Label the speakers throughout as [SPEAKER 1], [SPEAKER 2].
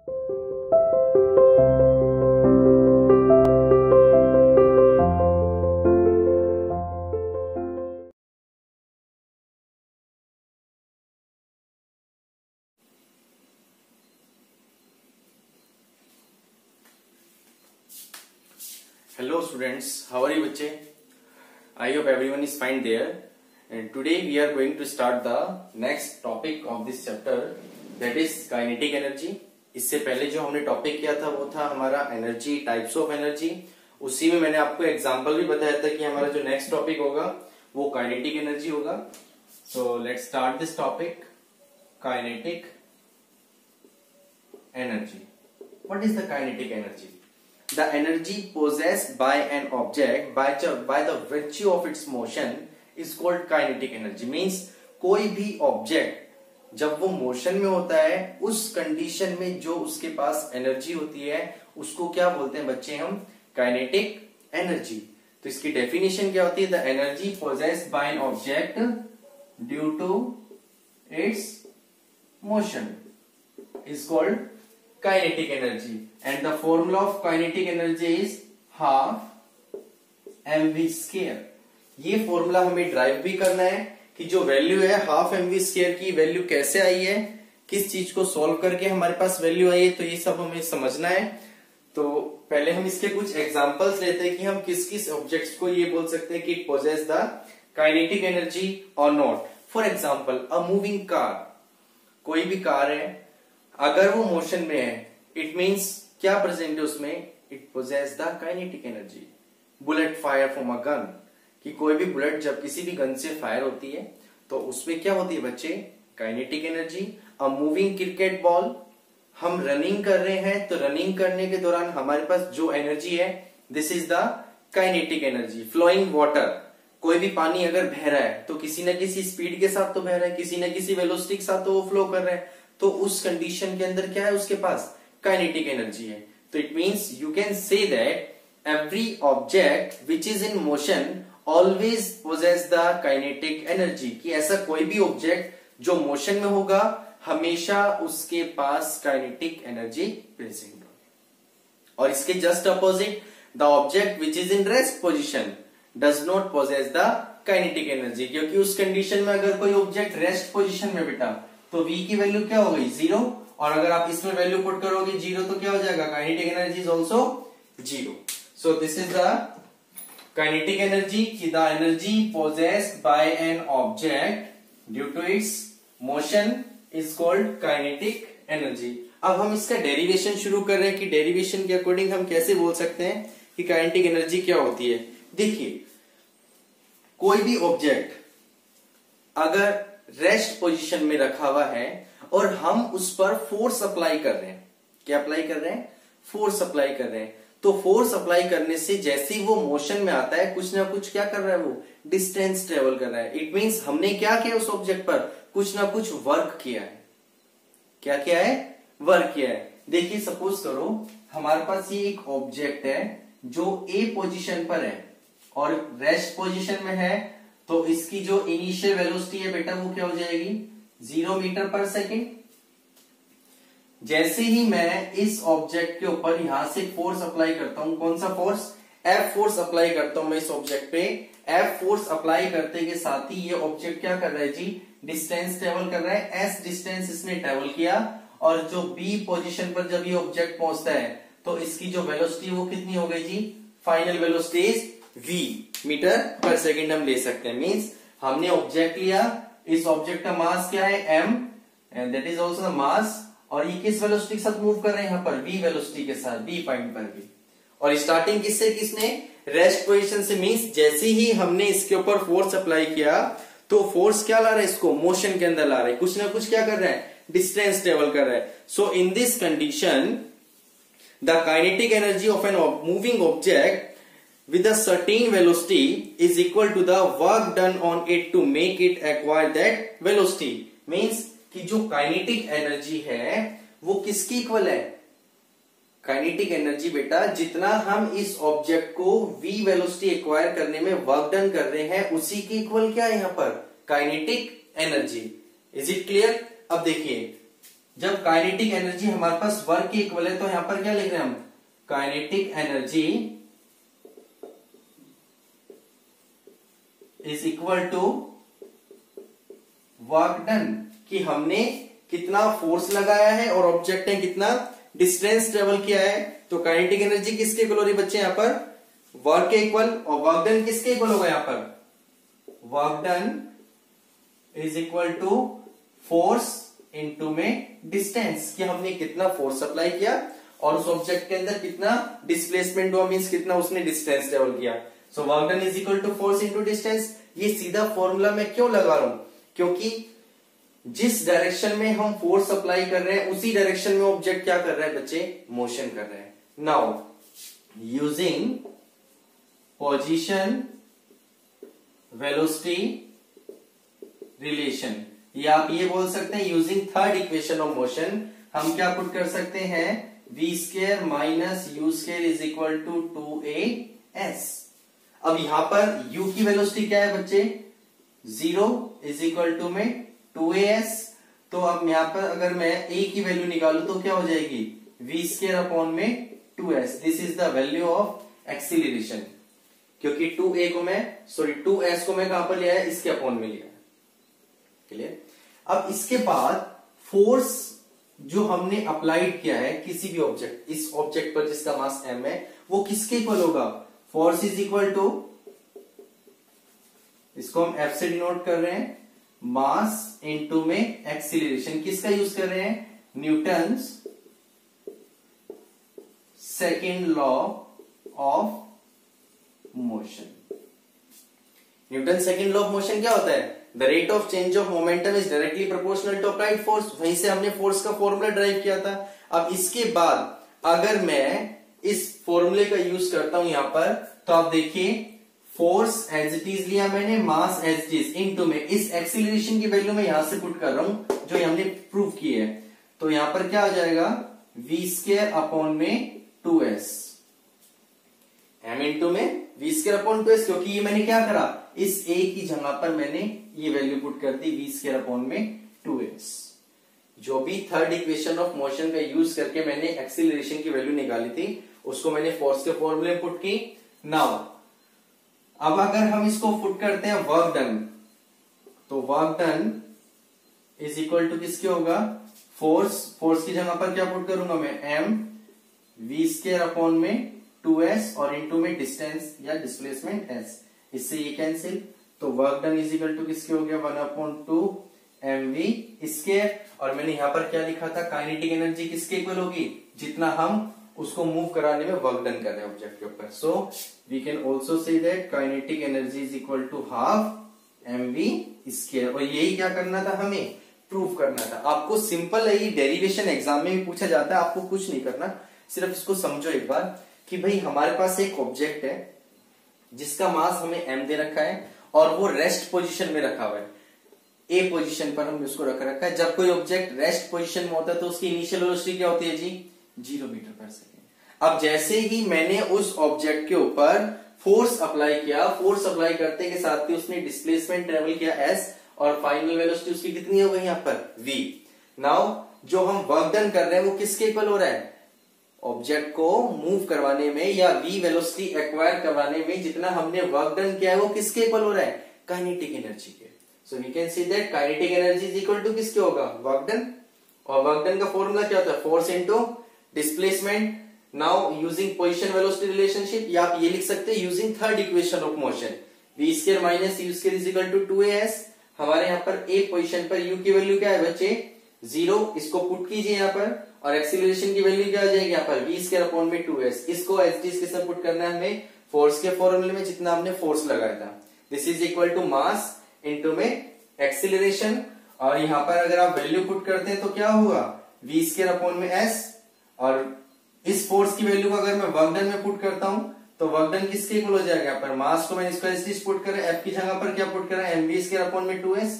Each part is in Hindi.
[SPEAKER 1] Hello students, how are you बच्चे? I hope everyone is fine there. And today we are going to start the next topic of this chapter, that is kinetic energy. इससे पहले जो हमने टॉपिक किया था वो था हमारा एनर्जी, टाइप्स ऑफ एनर्जी. उसी में मैंने आपको एग्जांपल भी बताया था कि हमारा जो नेक्स्ट टॉपिक होगा वो काइनेटिक एनर्जी होगा. So let's start this topic, kinetic energy. What is the kinetic energy? The energy possessed by an object by the virtue of its motion is called kinetic energy. Means कोई भी ऑब्जेक्ट जब वो मोशन में होता है उस कंडीशन में जो उसके पास एनर्जी होती है उसको क्या बोलते हैं बच्चे हम? Kinetic energy. तो इसकी डेफिनेशन क्या होती है? The energy possessed by an object due to its motion is called kinetic energy, and the formula of kinetic energy is half mv square. ये फॉर्मूला हमें ड्राइव भी करना है कि जो वैल्यू है हाफ mv स्क्वायर की वैल्यू कैसे आई है, किस चीज को सॉल्व करके हमारे पास वैल्यू आई है, तो ये सब हमें समझना है. तो पहले हम इसके कुछ एग्जांपल्स लेते हैं कि हम किस किस ऑब्जेक्ट्स को ये बोल सकते हैं कि it possesses the kinetic energy और not. For example a moving car, कोई भी कार है अगर वो मोशन में है इट मीन्स क्या प्रेजेंट है उसमें? It possesses the kinetic energy. Bullet fire from a gun, कि कोई भी बुलेट जब किसी भी गन से फायर होती है तो उसमें क्या होती है बच्चे? Kinetic energy. A moving cricket ball, हम रनिंग कर रहे हैं तो रनिंग करने के दौरान हमारे पास जो एनर्जी है this is the kinetic energy. Flowing water, कोई भी पानी अगर बह रहा है तो किसी न किसी स्पीड के साथ तो बह रहा है, किसी न किसी वेलोसिटी के साथ तो वो फ्लो कर रहा है, तो उस कंडीशन के अंदर क्या है उसके पास? काइनेटिक एनर्जी है. तो it means you can say that every object which is in motion always possesses the kinetic energy, कि ऐसा कोई भी ऑब्जेक्ट जो मोशन में होगा हमेशा उसके पास काइनेटिक एनर्जी प्रेजेंट होगी. और इसके just opposite the object which is in rest position does not possess the kinetic energy, क्योंकि उस कंडीशन में अगर कोई ऑब्जेक्ट रेस्ट पोजिशन में बेटा तो v की वैल्यू क्या हो गई? 0. और अगर आप इसमें वैल्यू पुट करोगे 0 तो क्या हो जाएगा? Kinetic energy is also 0. So this is the kinetic energy, कि the energy possessed by an object due to its motion is called kinetic energy. अब हम इसका डेरिवेशन शुरू कर रहे हैं कि डेरिवेशन के अकॉर्डिंग हम कैसे बोल सकते हैं कि काइनेटिक एनर्जी क्या होती है. देखिए, कोई भी ऑब्जेक्ट अगर रेस्ट पोजीशन में रखा हुआ है और हम उस पर फोर्स अप्लाई कर रहे हैं, क्या अप्लाई कर रहे हैं? फोर्स अप्लाई कर रहे हैं. तो फोर्स अप्लाई करने से जैसे ही वो मोशन में आता है कुछ ना कुछ क्या कर रहा है? वो डिस्टेंस ट्रेवल कर रहा है. इट मींस हमने क्या किया उस ऑब्जेक्ट पर? कुछ ना कुछ वर्क किया है. क्या किया है? वर्क किया है. देखिए, सपोज करो हमारे पास ये एक ऑब्जेक्ट है जो ए पोजीशन पर है और रेस्ट पोजीशन में है, तो इसकी जो इनिशियल वेलोसिटी है बेटा वो क्या हो जाएगी? 0 मीटर पर सेकेंड. जैसे ही मैं इस ऑब्जेक्ट के ऊपर यहां से फोर्स अप्लाई करता हूं, कौन सा फोर्स? F फोर्स अप्लाई करता हूं मैं इस ऑब्जेक्ट पे. F फोर्स अप्लाई करते के साथ ही ये ऑब्जेक्ट क्या कर रहा है जी? डिस्टेंस ट्रेवल कर रहा है. S डिस्टेंस इसने ट्रेवल किया और जो B पोजीशन पर जब ये ऑब्जेक्ट पहुंचता है तो इसकी जो वेलोसिटी वो कितनी हो गई जी? Final velocity is v meter per second हम ले सकते हैं. मींस हमने ऑब्जेक्ट लिया, इस ऑब्जेक्ट का मास क्या है? m, and that is also the mass. और ये किस वेलोसिटी के साथ मूव कर रहे हैं? यहाँ पर v वेलोसिटी के साथ, v पॉइंट पर भी. और स्टार्टिंग किससे? किसने? रेस्ट पोजीशन से. मींस जैसे ही हमने इसके ऊपर फोर्स अप्लाई किया तो फोर्स क्या ला रहा है? इसको मोशन के अंदर ला रहा है. कुछ ना कुछ क्या कर रहा है? डिस्टेंस ट्रेवल कर रहा है. So in this condition the kinetic energy of an moving object with a certain velocity is equal to the work done on it to make it acquire that velocity. Means कि जो काइनेटिक एनर्जी है वो किसकी इक्वल है? काइनेटिक एनर्जी बेटा जितना हम इस ऑब्जेक्ट को v वेलोसिटी एक्वायर करने में वर्क डन कर रहे हैं उसी की इक्वल क्या है यहाँ पर? Kinetic energy. Is it clear? अब देखिए, जब काइनेटिक एनर्जी हमारे पास वर्क के इक्वल है तो यहां पर क्या लिख रहे हैं हम, kinetic energy is equal to work done, कि हमने कितना फोर्स लगाया है और ऑब्जेक्ट ने कितना डिस्टेंस ट्रेवल किया है। तो काइनेटिक एनर्जी किसके इक्वल हो रही बच्चे यहां पर, वर्क के इक्वल, और वर्क डन किसके इक्वल होगा यहां पर, work done is equal to force into में डिस्टेंस, कि हमने कितना फोर्स अप्लाई किया और उस ऑब्जेक्ट के अंदर कितना डिस्प्लेसमेंट हुआ, मींस कितना उसने डिस्टेंस ट्रेवल किया। So work done is equal to force into distance. ये सीधा फॉर्मूला मैं क्यों लगा रहा हूं, क्योंकि जिस डायरेक्शन में हम फोर्स अप्लाई कर रहे हैं उसी डायरेक्शन में ऑब्जेक्ट क्या कर रहा है बच्चे, मोशन कर रहे हैं। Now using position velocity relation, या आप ये बोल सकते हैं using third equation of motion, हम क्या पुट कर सकते हैं, v square minus u square is equal to 2as। अब यहां पर u की वेलोसिटी क्या है बच्चे, 0 इज इक्वल टू में 2as। तो अब यहां पर अगर मैं a की वैल्यू निकालू तो क्या हो जाएगी, v स्क्वायर अपॉन में 2s। This is the value of acceleration, क्योंकि 2s को मैं कहां पर लिया है, इसके अपॉन में लिया है। क्लियर। अब इसके बाद फोर्स जो हमने अप्लाइड किया है किसी भी ऑब्जेक्ट, इस ऑब्जेक्ट पर जिसका मास m है, वो किसके इक्वल होगा, फोर्स इज इक्वल टू, इसको हम F से डिनोट कर रहे हैं, मास इनटू में एक्सीलरेशन। किसका यूज कर रहे हैं, Newton's second law of motion. Newton second law of motion क्या होता है, the rate of change of momentum is directly proportional to applied force. वहीं से हमने फोर्स का फॉर्मूला ड्राइव किया था। अब इसके बाद अगर मैं इस फॉर्मूले का यूज करता हूं यहां पर, तो आप देखिए फोर्स एज इट इज लिया मैंने, mass as it is, into में इस एक्सीलरेशन की वैल्यू मैं यहां से पुट कर रहा हूं जो हमने प्रूव की है। तो यहां पर क्या आ जाएगा, v स्क्वायर अपॉन में 2s, m इंटू में v स्क्वायर अपॉन 2s, क्योंकि ये मैंने क्या करा, इस a की जगह पर मैंने ये वैल्यू पुट कर दी v स्क्वायर अपॉन में 2s। जो भी थर्ड इक्वेशन ऑफ मोशन का यूज करके मैंने एक्सीलरेशन की वैल्यू निकाली थी उसको मैंने फोर्स के फॉर्मूले पुट की। नाउ अब अगर हम इसको पुट करते हैं वर्क डन, तो work done is equal to किसके होगा, फोर्स की जगह पर क्या पुट करूंगा मैं, m v स्क्वायर अपॉन में 2s और इनटू में डिस्टेंस या डिस्प्लेसमेंट s, इससे ये कैंसिल। तो work done is equal to किसके हो गया, 1/2 mv स्क्वायर, और मैंने यहां पर क्या लिखा था, काइनेटिक एनर्जी किसके इक्वल होगी, जितना हम उसको मूव कराने में वर्क डन कर रहे हैं ऑब्जेक्ट के ऊपर। So we can also say that kinetic energy is equal to half mv square. और यही क्या करना था, हमें प्रूव करना था। आपको सिंपल है, ये डेरिवेशन एग्जाम में भी पूछा जाता है, आपको कुछ नहीं करना, सिर्फ इसको समझो एक बार कि भाई हमारे पास एक ऑब्जेक्ट है जिसका मास हमें m दे रखा है और वो रेस्ट पोजीशन में रखा हुआ है, ए पोजीशन पर हमने उसको रखा है। जब कोई ऑब्जेक्ट रेस्ट पोजीशन में होता है तो उसकी इनिशियल वेलोसिटी क्या होती है जी, 0 मीटर पर सेकेंड। अब जैसे ही मैंने उस ऑब्जेक्ट के ऊपर फोर्स अप्लाई किया, फोर्स अप्लाई करते के साथ ही उसने डिस्प्लेसमेंट ट्रेवल किया s, और फाइनल वेलोसिटी उसकी कितनी हो गई यहाँ पर, v। नाउ जो हम वर्क डन कर रहे हैं वो किसके इक्वल हो रहा है, ऑब्जेक्ट को मूव करवाने में या v वेलोसिटी एक्वायर करवाने में जितना हमने वर्क डन किया है वो किसके इक्वल हो रहा है, काइनेटिक एनर्जी के। So we can see that kinetic energy is equal to किसके होगा, वर्क डन। और वर्क डन का फॉर्मूला क्या होता है, force into displacement. Now using position velocity relationship, या आप ये लिख सकते हैं using third equation of motion, v square minus u square is equal to 2as। हमारे यहाँ पर a पोजीशन पर u की वैल्यू क्या है बच्चे, 0, इसको पुट कीजिए यहाँ पर, और एक्सीलरेशन की वैल्यू क्या आ जाएगी यहाँ पर, v स्क्वायर अपॉन में 2s। इसको एज इट इज के साथ पुट करना है हमें फोर्स के फॉर्मूले में जितना हमने फोर्स लगाया था। This is equal to mass into में एक्सीलरेशन, और यहाँ पर अगर आप वैल्यू पुट करते हैं तो क्या होगा, v स्क्वायर अपॉन में s, और इस फोर्स की वैल्यू को अगर मैं वर्क डन में पुट करता हूं तो वर्क डन किसके इक्वल हो जाएगा, यहाँ पर मास को मैंने इसको एस पुट करा, f की जगह पर क्या पुट करा, mv स्क्वायर अपॉन में 2s,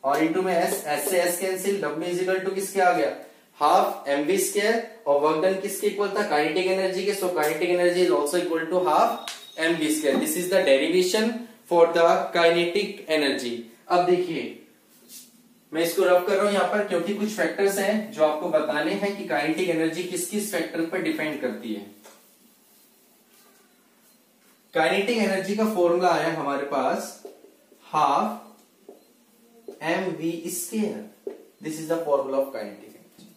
[SPEAKER 1] और इनटू में s से s cancel, w is equal to किसके आ गया, हाफ mv स्क्वायर, और वर्क डन किसके इक्वल था, काइनेटिक एनर्जी के। So kinetic energy is also equal to half mv square. This is the derivation for the kinetic energy. अब देखिए मैं इसको रफ कर रहा हूं यहाँ पर क्योंकि कुछ फैक्टर्स हैं जो आपको बताने हैं कि काइनेटिक एनर्जी किस किस फैक्टर पर डिपेंड करती है। काइनेटिक एनर्जी का फॉर्मूला है हमारे पास half mv square. This is the formula of kinetic energy.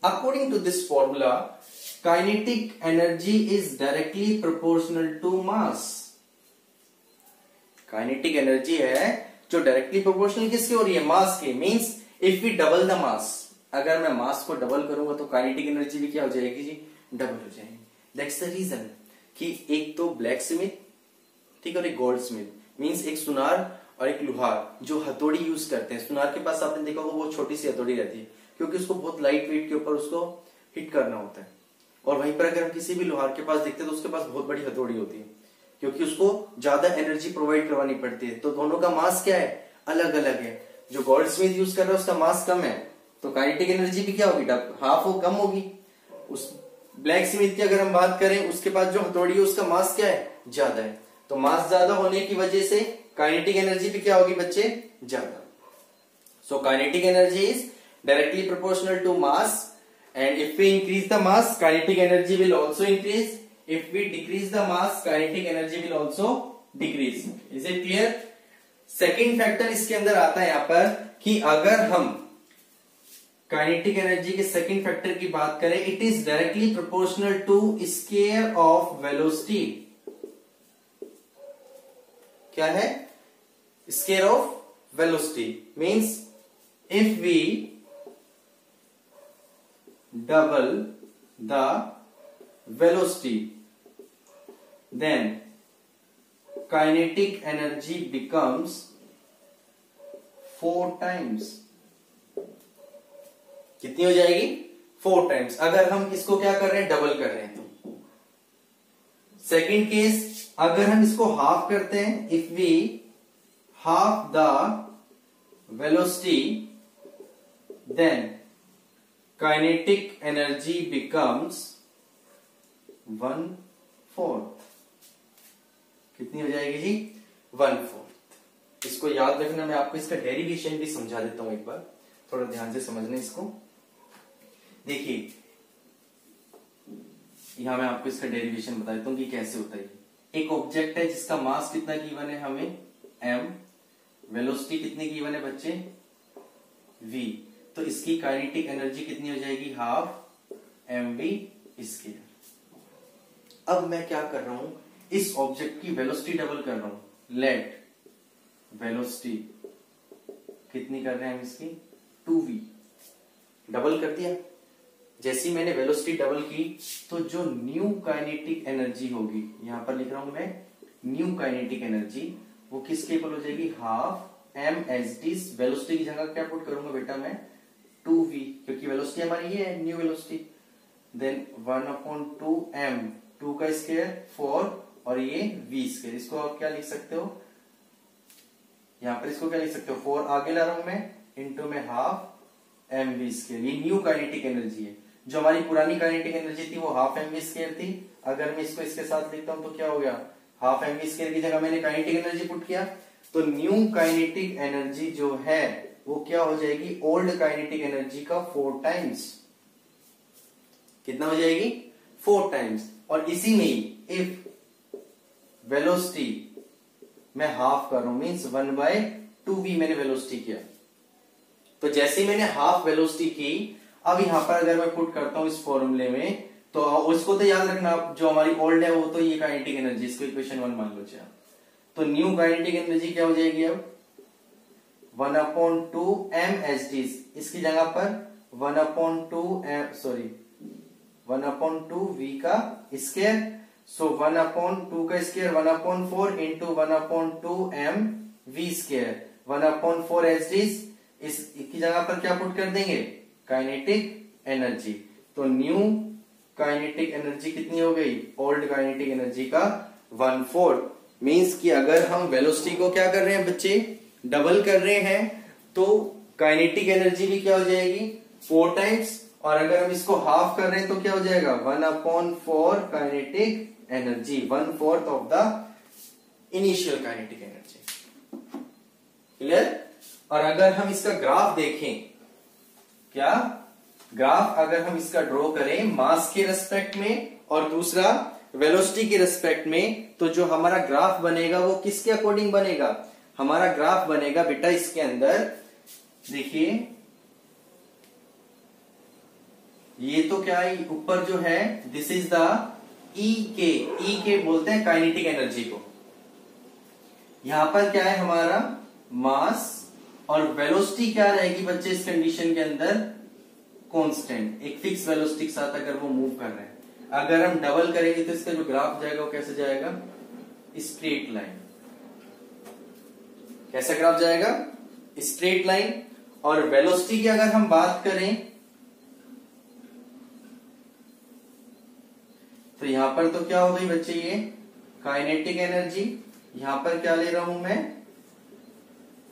[SPEAKER 1] According to this formula kinetic energy is directly proportional to mass. Kinetic energy है जो डायरेक्टली प्रोपोर्शनल किसकी हो रही है, मास के। Means if we double the mass, अगर मैं मास को डबल करूंगा तो काइनेटिक एनर्जी भी क्या हो जाएगी जी, डबल हो जाएगी। दैट्स द रीजन कि एक तो ब्लैक स्मिथ, ठीक है, और एक गोल्ड स्मिथ, मींस एक सुनार और एक लोहार जो हथौड़ी यूज करते हैं। सुनार के पास आपने देखा होगा वो छोटी सी हथौड़ी रहती है क्योंकि उसको बहुत लाइट वेट के ऊपर उसको हिट करना होता है। और वहीं पर अगर हम किसी भी लोहार के पास देखते हैं तो उसके पास बहुत बड़ी हथौड़ी होती है क्योंकि उसको ज्यादा एनर्जी प्रोवाइड करवानी पड़ती है। तो दोनों का मास क्या है, अलग अलग है। जो गोल्ड स्मिथ यूज कर रहा है उसका मास कम है तो काइनेटिक एनर्जी भी क्या होगी, हाफ हो, कम होगी। उस ब्लैक स्मिथ की अगर हम बात करें उसके पास जो हथौड़ी है उसका मास क्या है, ज्यादा है। तो मास ज्यादा होने की वजह से काइनेटिक एनर्जी भी क्या होगी बच्चे, ज्यादा। So kinetic energy is directly proportional to mass and if we increase the mass kinetic energy will also increase, if we decrease the mass kinetic energy will also decrease. is it clear? Second factor इसके अंदर आता है यहां पर कि अगर हम काइनेटिक एनर्जी के सेकेंड फैक्टर की बात करें, it is directly proportional to square of velocity. क्या है, square of velocity. Means if we double the velocity then kinetic energy becomes 4 times। कितनी हो जाएगी, 4 टाइम्स। अगर हम इसको क्या कर रहे हैं, डबल कर रहे हैं तो। सेकेंड केस, अगर हम इसको हाफ करते हैं, if we half the velocity then kinetic energy becomes 1/4। कितनी हो जाएगी जी, 1/4। इसको याद रखना, मैं आपको इसका डेरिवेशन भी समझा देता हूं एक बार, थोड़ा ध्यान से समझना इसको। देखिए यहां मैं आपको इसका डेरिवेशन बता देता हूं कि कैसे होता है। एक ऑब्जेक्ट है जिसका मास कितना गिवन है हमें, m, वेलोसिटी कितनी गिवन है बच्चे, v, तो इसकी काइनेटिक एनर्जी कितनी हो जाएगी, हाफ mv स्क्वायर। अब मैं क्या कर रहा हूं, इस ऑब्जेक्ट की वेलोसिटी डबल कर रहा हूं। लेट वेलोसिटी कितनी कर रहे हैं हम इसकी, 2v, डबल कर दिया। जैसी मैंने वेलोसिटी डबल की तो जो न्यू काइनेटिक एनर्जी होगी, यहां पर लिख रहा हूं मैं न्यू काइनेटिक एनर्जी, वो किसके इक्वल हो जाएगी, हाफ mht। वेलोसिटी की जगह क्या पुट करूंगा बेटा मैं, 2v, क्योंकि वेलोसिटी हमारी ये है न्यू वेलोसिटी। देन 1/2m, 2 का स्क्वायर 4 और ये v स्क्वायर। इसको आप क्या लिख सकते हो, यहां पर इसको क्या लिख सकते हो, 4 आगे ला रहा हूं मैं, इंटू में हाफ mv स्क्वायर। ये न्यू काइनेटिक एनर्जी है। जो हमारी पुरानी काइनेटिक एनर्जी थी वो हाफ mv स्क्वायर थी। अगर मैं इसको इसके साथ लिखता हूं तो क्या हो गया, हाफ mv स्क्वायर की जगह मैंने काइनेटिक एनर्जी पुट किया तो न्यू काइनेटिक एनर्जी जो है वो क्या हो जाएगी, ओल्ड काइनेटिक एनर्जी का 4 टाइम्स। कितना हो जाएगी, 4 टाइम्स। और इसी में ही इफ वेलोसिटी मैं हाफ कर रहा हूं, मीन्स 1/2v मैंने वेलोसिटी किया, तो जैसे मैंने हाफ वेलोसिटी की, अब यहां पर अगर मैं पुट करता हूं इस फॉर्मूले में, तो उसको तो याद रखना, जो हमारी ओल्ड है वो तो ये काइनेटिक एनर्जी, इसको इक्वेशन 1 मान लो। तो न्यू काइनेटिक एनर्जी क्या हो जाएगी अब, 1/2mht। इसकी जगह पर 1/2v का स्क्वायर। सो 1/2 का स्क्वायर 1/4 इंटू 1/2mv स्क्वायर, 1/4 इसकी जगह पर क्या पुट कर देंगे, काइनेटिक एनर्जी। तो न्यू काइनेटिक एनर्जी कितनी हो गई, ओल्ड काइनेटिक एनर्जी का 1/4। मीन्स कि अगर हम वेलोसिटी को क्या कर रहे हैं बच्चे, डबल कर रहे हैं, तो काइनेटिक एनर्जी भी क्या हो जाएगी, 4 टाइम्स। और अगर हम इसको हाफ कर रहे हैं तो क्या हो जाएगा, 1/4 kinetic energy, 1/4 of the initial kinetic energy. Clear. और अगर हम इसका ग्राफ देखें, क्या ग्राफ अगर हम इसका ड्रॉ करें मास के रेस्पेक्ट में और दूसरा वेलोसिटी के रेस्पेक्ट में, तो जो हमारा ग्राफ बनेगा वो किसके अकॉर्डिंग बनेगा? हमारा ग्राफ बनेगा बेटा इसके अंदर देखिए, ये तो क्या है ऊपर जो है दिस इज द ई के बोलते हैं काइनेटिक एनर्जी को। यहां पर क्या है हमारा मास और वेलोसिटी क्या रहेगी बच्चे इस कंडीशन के अंदर? कांस्टेंट, एक फिक्स वेलोसिटी के साथ अगर वो मूव कर रहे हैं। अगर हम डबल करेंगे तो इसका जो ग्राफ जाएगा वो कैसे जाएगा? Straight line. कैसा ग्राफ जाएगा? Straight line. और वेलोसिटी की अगर हम बात करें तो यहां पर तो क्या हो गई बच्चे ये काइनेटिक एनर्जी, यहां पर क्या ले रहा हूं मैं?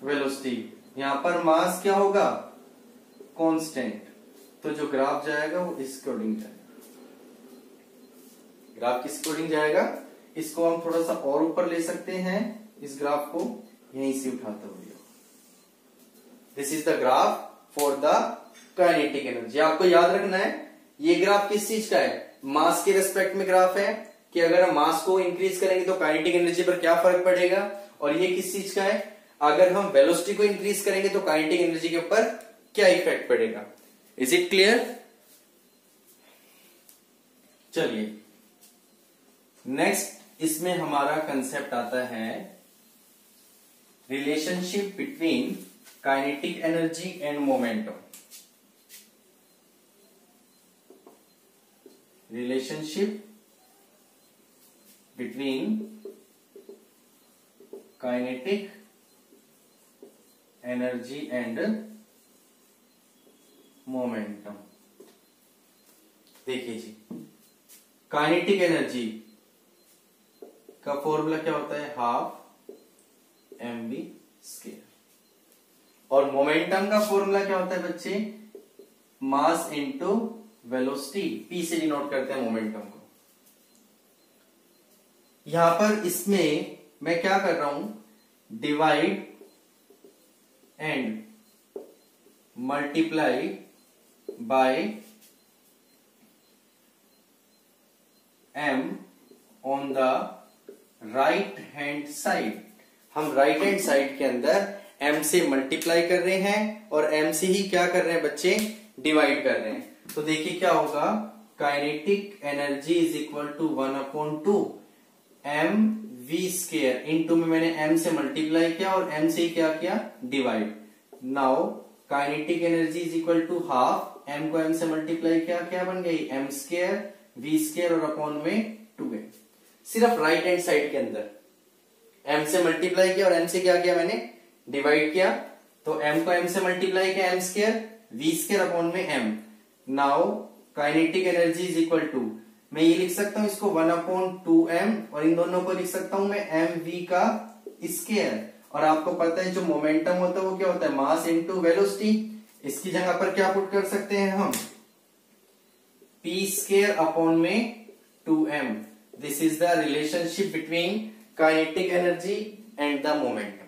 [SPEAKER 1] वेलोसिटी। यहां पर मास क्या होगा? कांस्टेंट। तो जो ग्राफ जाएगा वो इस अकॉर्डिंग जाएगा। ग्राफ किस अकॉर्डिंग जाएगा? इसको हम थोड़ा सा और ऊपर ले सकते हैं, इस ग्राफ को यहीं से उठाते हुए। This is the graph for the kinetic energy. आपको याद रखना है ये ग्राफ किस चीज का है? मास के रेस्पेक्ट में ग्राफ है कि अगर हम मास को इंक्रीज करेंगे तो काइनेटिक एनर्जी पर क्या फर्क पड़ेगा। और ये किस चीज का है? अगर हम वेलोसिटी को इंक्रीज करेंगे तो काइनेटिक एनर्जी के ऊपर क्या इफेक्ट पड़ेगा। Is it clear? चलिए नेक्स्ट इसमें हमारा कंसेप्ट आता है relationship between kinetic energy and momentum. Relationship between kinetic energy and momentum. देखिए जी, काइनेटिक एनर्जी का फॉर्मूला क्या होता है? Half mv square. और मोमेंटम का फॉर्मूला क्या होता है बच्चे? मास इनटू वेलोसिटी, p से डिनोट करते हैं मोमेंटम को। यहां पर इसमें मैं क्या कर रहा हूं? Divide and multiply by m on the right hand side. हम राइट हैंड साइड के अंदर m से मल्टीप्लाई कर रहे हैं और m से ही क्या कर रहे हैं बच्चे? डिवाइड कर रहे हैं। तो देखिए क्या होगा? Kinetic energy is equal to 1/2 mv square. Into में मैंने m से मल्टीप्लाई किया और m से ही क्या किया? Divide. Now kinetic energy is equal to half, m को m से मल्टीप्लाई किया, क्या बन गई? m स्क्वायर v स्क्वायर और अपॉन में 2m। सिर्फ राइट हैंड साइड के अंदर m से मल्टीप्लाई किया और m से क्या किया मैंने? डिवाइड किया। तो m को m से मल्टीप्लाई किया m square v square upon में m। Now kinetic energy is equal to, मैं ये लिख सकता हूं इसको 1/2m और इन दोनों को लिख सकता हूं मैं mv का स्क्वायर। और आपको पता है जो मोमेंटम होता है वो क्या होता है? Mass into velocity. इसकी जगह पर क्या पुट कर सकते हैं हम? p स्क्वायर अपॉन में 2m। This is the relationship between kinetic energy and the momentum.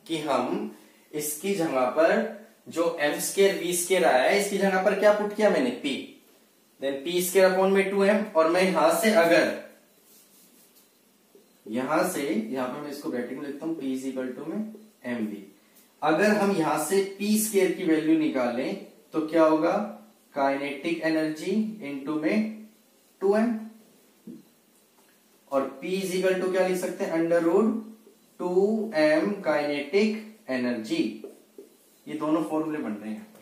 [SPEAKER 1] कि हम इसकी जगह पर जो m स्क्वायर v स्क्वायर आया है इसकी जगह पर क्या पुट किया मैंने? p। Then p square upon में 2m। और मैं यहां से अगर यहां पर मैं इसको ब्रैकेट में लिखता हूं p इज इक्वल टू में mv। अगर हम यहां से p स्क्वायर की वैल्यू निकालें तो क्या होगा? काइनेटिक एनर्जी इनटू में 2m। और p इज इक्वल टू क्या लिख सकते हैं? Under root 2m kinetic energy. ये दोनों फॉर्मूले बन रहे हैं यहां पर।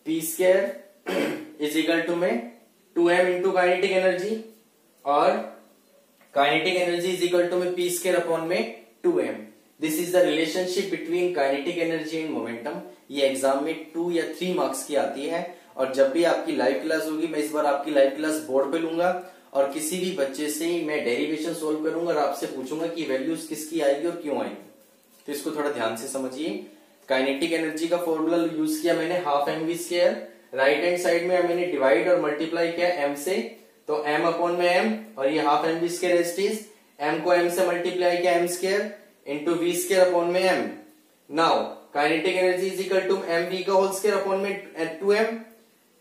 [SPEAKER 1] p square is equal to में 2m इंटू काइनेटिक एनर्जी और kinetic energy is equal to में p स्क्वायर अपॉन में 2m। This is the relationship between kinetic energy and momentum. ये एग्जाम में 2 या 3 मार्क्स की आती है। और जब भी आपकी लाइव क्लास होगी, मैं इस बार आपकी लाइव क्लास बोर्ड पे लूंगा और किसी भी बच्चे से मैं डेरिवेशन सोल्व करूंगा और आपसे पूछूंगा कि वैल्यूज किसकी आएगी और क्यों आएगी। तो इसको थोड़ा ध्यान से समझिए। काइनेटिक एनर्जी का फॉर्मूला यूज किया मैंने half mv square. Right hand side में मैंने डिवाइड और मल्टीप्लाई किया m से, तो m अपॉन में m और ये half mv square as it is. m को m से मल्टीप्लाई किया m square into V square upon में M. Now kinetic energy is equal to M V का होल स्क्वायर अपॉन में 2m।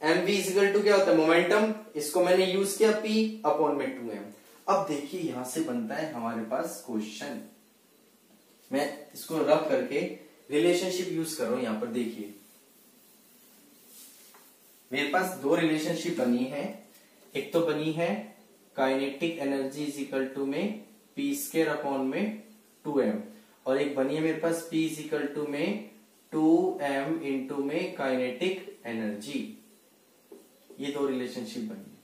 [SPEAKER 1] M V is equal to क्या होता है मोमेंटम, इसको मैंने यूज किया p अपॉन में 2m। अब देखिए यहां से बनता है हमारे पास क्वेश्चन, मैं इसको रब करके रिलेशनशिप यूज कर रहा हूं। यहां पर देखिए मेरे पास दो रिलेशनशिप बनी है, एक तो बनी है kinetic energy is equal to में पी स्क्वायर अपॉन में 2m, और एक बनी है मेरे पास P इज इक्वल टू में 2m इंटू में काइनेटिक एनर्जी। ये दो रिलेशनशिप बनी है।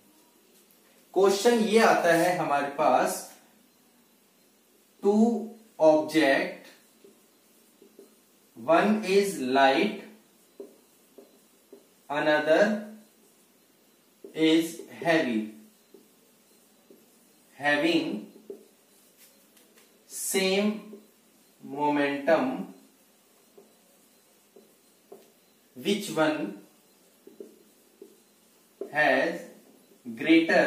[SPEAKER 1] क्वेश्चन ये आता है हमारे पास, two object, one is light another is heavy, having same momentum, which one has greater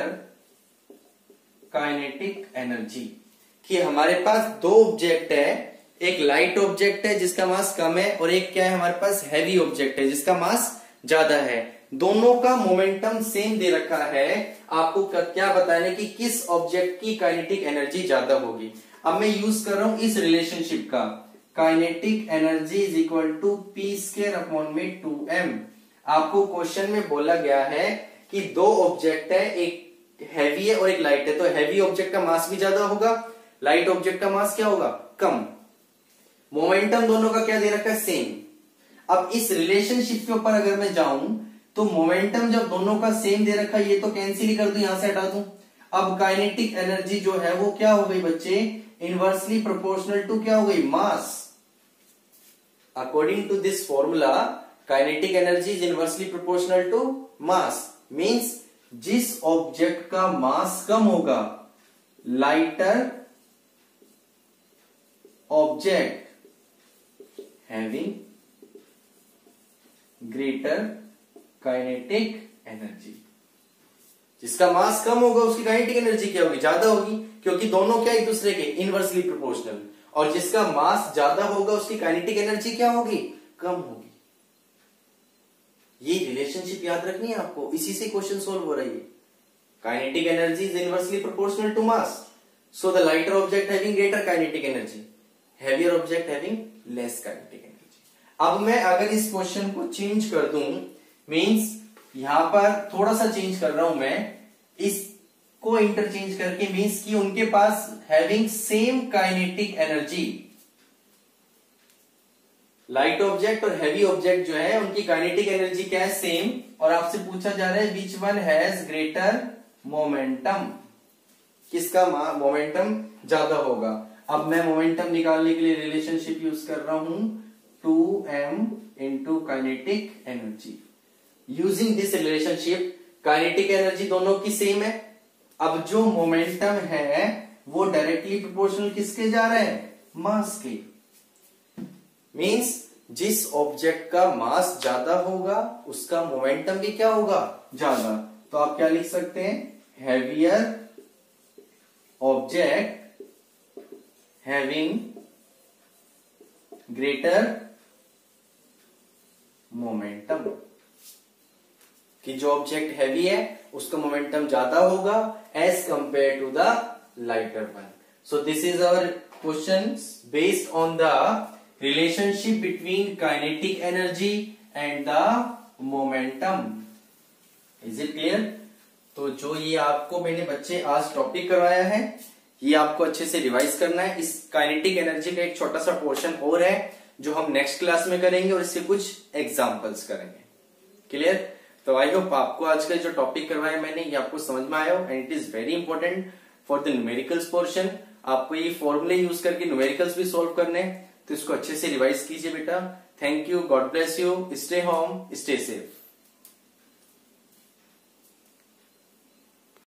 [SPEAKER 1] kinetic energy। कि हमारे पास दो ऑब्जेक्ट है, एक लाइट ऑब्जेक्ट है जिसका मास कम है, और एक क्या है हमारे पास हैवी ऑब्जेक्ट है जिसका मास ज्यादा है। दोनों का मोमेंटम सेम दे रखा है, आपको क्या बताना है कि किस ऑब्जेक्ट की काइनेटिक एनर्जी ज्यादा होगी। अब मैं यूज कर रहा हूं इस रिलेशनशिप का, kinetic energy is equal to P square upon में 2m। आपको क्वेश्चन में बोला गया है कि दो ऑब्जेक्ट है, एक हैवी है और एक लाइट है, तो हैवी ऑब्जेक्ट का मास भी ज्यादा होगा, लाइट ऑब्जेक्ट का मास क्या होगा, कम। मोमेंटम दोनों का क्या दे रखा है, सेम। अब इस रिलेशनशिप के ऊपर अगर मैं जाऊं तो मोमेंटम जब दोनों का सेम दे रखा है, ये तो कैंसिल ही कर दूं, यहां से हटा दूं। अब काइनेटिक एनर्जी जो है वो क्या हो गई बच्चे, इनवर्सली प्रोपोर्शनल टू क्या हो गई, mass. According to this formula kinetic energy is inversely proportional to mass, means जिस ऑब्जेक्ट का मास कम होगा, lighter object having greater kinetic energy. जिसका मास कम होगा उसकी काइनेटिक एनर्जी क्या होगी, ज्यादा होगी, क्योंकि दोनों क्या एक दूसरे के इनवर्सली प्रोपोर्शनल। और जिसका मास ज्यादा होगा उसकी काइनेटिक एनर्जी क्या होगी, कम होगी। ये रिलेशनशिप याद रखनी है आपको, इसी से क्वेश्चन सोल्व हो रही है। Kinetic energy is inversely proportional to mass, so the lighter object having greater kinetic energy, heavier object having less kinetic energy. अब मैं अगर इस क्वेश्चन को चेंज कर दूं, मींस यहां पर थोड़ा सा चेंज कर रहा हूं मैं, इसको इंटरचेंज करके, मींस कि उनके पास having same kinetic energy, light object और हैवी ऑब्जेक्ट जो है उनकी काइनेटिक एनर्जी क्या है, सेम। और आपसे पूछा जा रहा है which one has greater momentum, किसका मोमेंटम ज्यादा होगा। अब मैं मोमेंटम निकालने के लिए रिलेशनशिप यूज कर रहा हूं 2m into kinetic energy. Using this relationship kinetic energy दोनों की सेम है। अब जो मोमेंटम है वो डायरेक्टली प्रोपोर्शनल किसके जा रहा है, मास के। मींस जिस ऑब्जेक्ट का मास ज्यादा होगा उसका मोमेंटम भी क्या होगा, ज्यादा। तो आप क्या लिख सकते हैं, heavier object having greater momentum, कि जो ऑब्जेक्ट हैवी है उसका मोमेंटम ज्यादा होगा as compare to the lighter one. So this is our question based on the relationship between kinetic energy and the momentum. Is it clear? तो जो ये आपको मैंने बच्चे आज टॉपिक करवाया है ये आपको अच्छे से रिवाइज करना है। इस काइनेटिक एनर्जी का एक छोटा सा पोर्शन और है जो हम नेक्स्ट क्लास में करेंगे और इससे कुछ एग्जांपल्स करेंगे। क्लियर? तो आई होप आपको आज का जो टॉपिक करवाया मैंने ये आपको समझ में आया हो, and it is very important for the numericals portion. आपको ये फॉर्मूले यूज करके न्यूमेरिकल्स भी सोल्व करने हैं, तो इसको अच्छे से रिवाइज कीजिए बेटा। Thank you, God bless you, stay home, stay safe.